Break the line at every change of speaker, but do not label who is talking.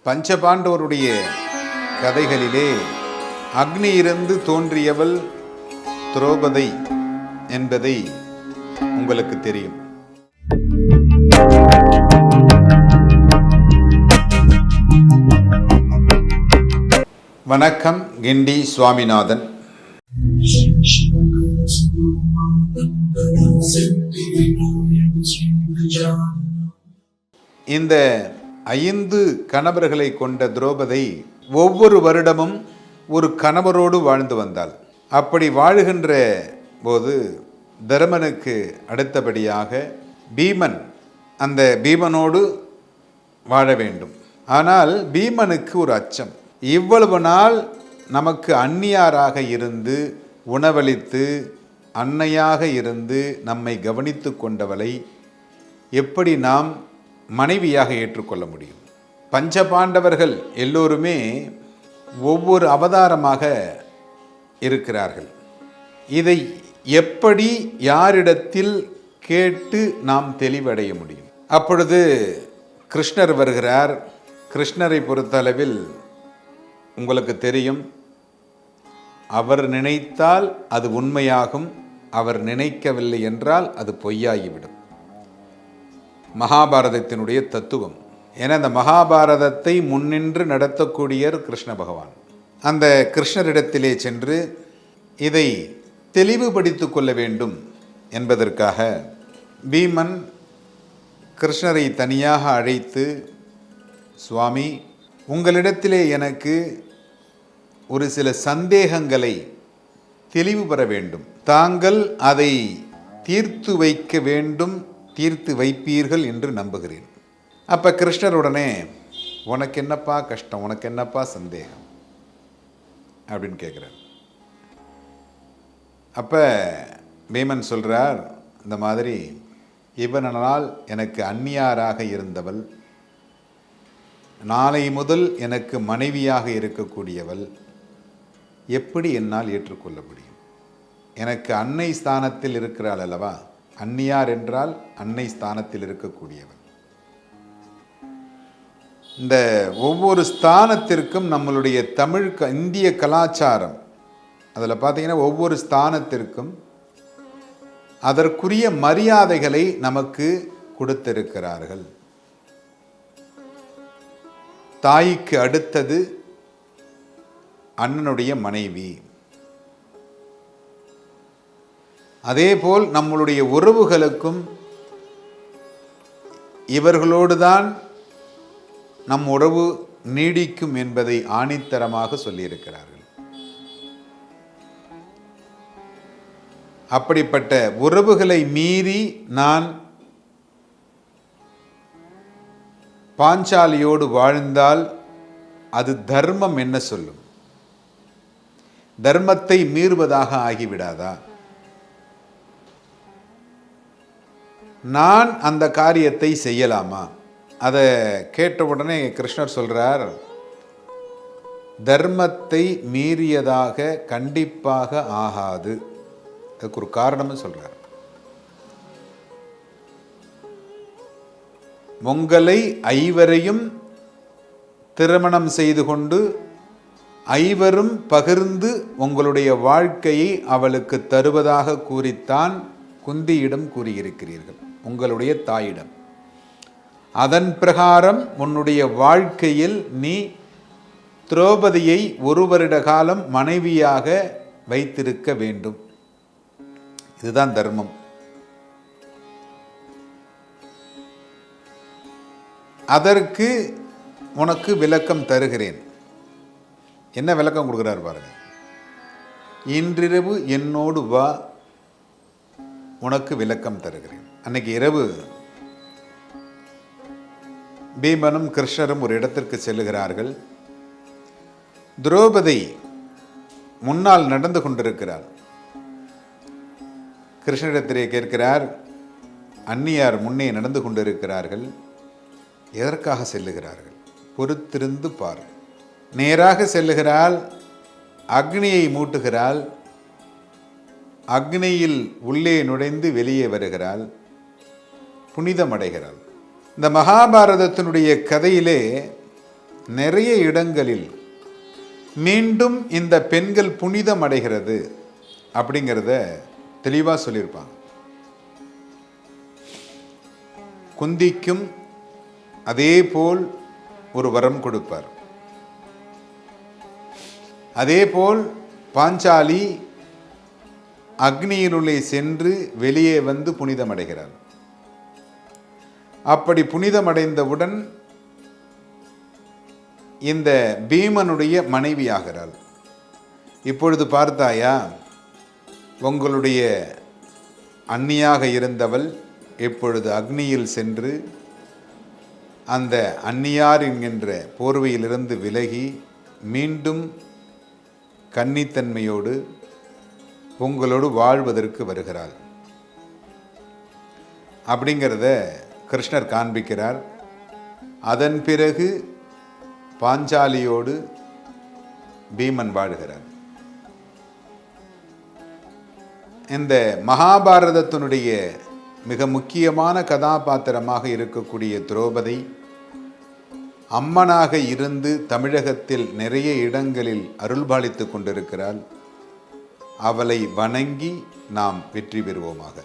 பஞ்சபாண்டவருடைய கதைகளிலே அக்னியிலிருந்து தோன்றியவள் திரௌபதி என்பதை உங்களுக்கு தெரியும். வணக்கம். கிண்டி சுவாமிநாதன். இந்த 5 கணவர்களை கொண்ட திரௌபதி ஒவ்வொரு வருடமும் ஒரு கணவரோடு வாழ்ந்து வந்தாள். அப்படி வாழுகின்ற போது தருமனுக்கு அடுத்தபடியாக பீமன், அந்த பீமனோடு வாழ வேண்டும். ஆனால் பீமனுக்கு ஒரு அச்சம். இவ்வளவு நாள் நமக்கு அந்நியாராக இருந்து உணவளித்து அன்னையாக இருந்து நம்மை கவனித்து கொண்டவளை எப்படி நாம் மனைவியாக ஏற்றுக்கொள்ள முடியும்? பஞ்சபாண்டவர்கள் எல்லோருமே ஒவ்வொரு அவதாரமாக இருக்கிறார்கள். இதை எப்படி யாரிடத்தில் கேட்டு நாம் தெளிவடைய முடியும்? அப்பொழுது கிருஷ்ணர் வருகிறார். கிருஷ்ணரை பொறுத்தளவில் உங்களுக்கு தெரியும், அவர் நினைத்தால் அது உண்மையாகும், அவர் நினைக்கவில்லை என்றால் அது பொய்யாகிவிடும். மகாபாரதத்தினுடைய தத்துவம். ஏன்னா அந்த மகாபாரதத்தை முன்னின்று நடத்தக்கூடியவர் கிருஷ்ண பகவான். அந்த கிருஷ்ணரிடத்திலே சென்று இதை தெளிவுபடுத்தி கொள்ள வேண்டும் என்பதற்காக பீமன் கிருஷ்ணரை தனியாக அழைத்து, சுவாமி, உங்களிடத்திலே எனக்கு ஒரு சில சந்தேகங்களை தெளிவு பெற வேண்டும், தாங்கள் அதை தீர்த்து வைக்க வேண்டும், தீர்த்து வைப்பீர்கள் என்று நம்புகிறேன். அப்போ கிருஷ்ணர் உடனே, உனக்கு என்னப்பா கஷ்டம், உனக்கு என்னப்பா சந்தேகம் அப்படின்னு கேட்குறார். அப்போ பீமன் சொல்கிறார், இந்த மாதிரி இவனால் எனக்கு அந்நியாராக இருந்தவள், நாளை முதல் எனக்கு மனைவியாக இருக்கக்கூடியவள் எப்படி என்னால் ஏற்றுக்கொள்ள முடியும்? எனக்கு அன்னை ஸ்தானத்தில் இருக்கிறாள் அல்லவா? அந்நியார் என்றால் அன்னை ஸ்தானத்தில் இருக்கக்கூடியவள். இந்த ஒவ்வொரு ஸ்தானத்திற்கும் நம்மளுடைய இந்திய கலாச்சாரம், அதில் பார்த்தீங்கன்னா ஒவ்வொரு ஸ்தானத்திற்கும் அதற்குரிய மரியாதைகளை நமக்கு கொடுத்திருக்கிறார்கள். தாய்க்கு அடுத்தது அண்ணனுடைய மனைவி. அதேபோல் நம்மளுடைய உறவுகளுக்கும் இவர்களோடுதான் நம் உறவு நீடிக்கும் என்பதை ஆணித்தரமாக சொல்லியிருக்கிறார்கள். அப்படிப்பட்ட உறவுகளை மீறி நான் பாஞ்சாலியோடு வாழ்ந்தால் அது தர்மம் என்ன சொல்லும்? தர்மத்தை மீறுவதாக ஆகிவிடாதா? நான் அந்த காரியத்தை செய்யலாமா? அதை கேட்ட உடனே கிருஷ்ணர் சொல்றார், தர்மத்தை மீறியதாக கண்டிப்பாக ஆகாது. அதுக்கு ஒரு காரணம் சொல்றார். உங்களை 5வரையும் திருமணம் செய்து கொண்டு 5வரும் பகிர்ந்து உங்களுடைய வாழ்க்கையை அவளுக்கு தருவதாக கூறித்தான் குந்தியிடம் கூறியிருக்கிறீர்கள், உங்களுடைய தாயிடம். அதன் பிரகாரம் உன்னுடைய வாழ்க்கையில் நீ திரௌபதியை 1 வருட காலம் மனைவியாக வைத்திருக்க வேண்டும். இதுதான் தர்மம். அதற்கு உனக்கு விளக்கம் தருகிறேன். என்ன விளக்கம் கொடுக்குறார் பாருங்க. இன்றிரவு என்னோடு வா, உனக்கு விளக்கம் தருகிறேன். அன்னைக்கு இரவு பீமனும் கிருஷ்ணரும் ஒரு இடத்திற்கு செல்லுகிறார்கள். திரௌபதி முன்னால் நடந்து கொண்டிருக்கிறார். கிருஷ்ணரிடத்திலே கேட்கிறார், அந்நியார் முன்னே நடந்து கொண்டிருக்கிறார்கள், எதற்காக செல்லுகிறார்கள்? பொறுத்திருந்து பார். நேராக செல்லுகிறாள், அக்னியை மூட்டுகிறாள், அக்னியில் உள்ளே நுழைந்து வெளியே வருகிறாள், புனிதமடைகிறாள். இந்த மகாபாரதத்தினுடைய கதையிலே நிறைய இடங்களில் மீண்டும் இந்த பெண்கள் புனிதம் அடைகிறது அப்படிங்கிறத தெளிவாக சொல்லியிருப்பாங்க. குந்திக்கும் அதே போல் ஒரு வரம் கொடுப்பார். அதே போல் பாஞ்சாலி அக்னியினுள்ளே சென்று வெளியே வந்து புனிதமடைகிறார். அப்படி புனிதமடைந்தவுடன் இந்த பீமனுடைய மனைவியாகிறாள். இப்பொழுது பார்த்தாயா, உங்களுடைய அன்னியாக இருந்தவள் இப்பொழுது அக்னியில் சென்று அந்த அன்னியார் என்கின்ற போர்வையிலிருந்து விலகி மீண்டும் கன்னித்தன்மையோடு உங்களோடு வாழ்வதற்கு வருகிறாள் அப்படிங்கிறத கிருஷ்ணர் காண்பிக்கிறார். அதன் பிறகு பாஞ்சாலியோடு பீமன் வாழ்கிறார். இந்த மகாபாரதத்தினுடைய மிக முக்கியமான கதாபாத்திரமாக இருக்கக்கூடிய திரௌபதி அம்மனாக இருந்து தமிழகத்தில் நிறைய இடங்களில் அருள்பாலித்து கொண்டிருக்கிறாள். அவளை வணங்கி நாம் வெற்றி பெறுவோமாக.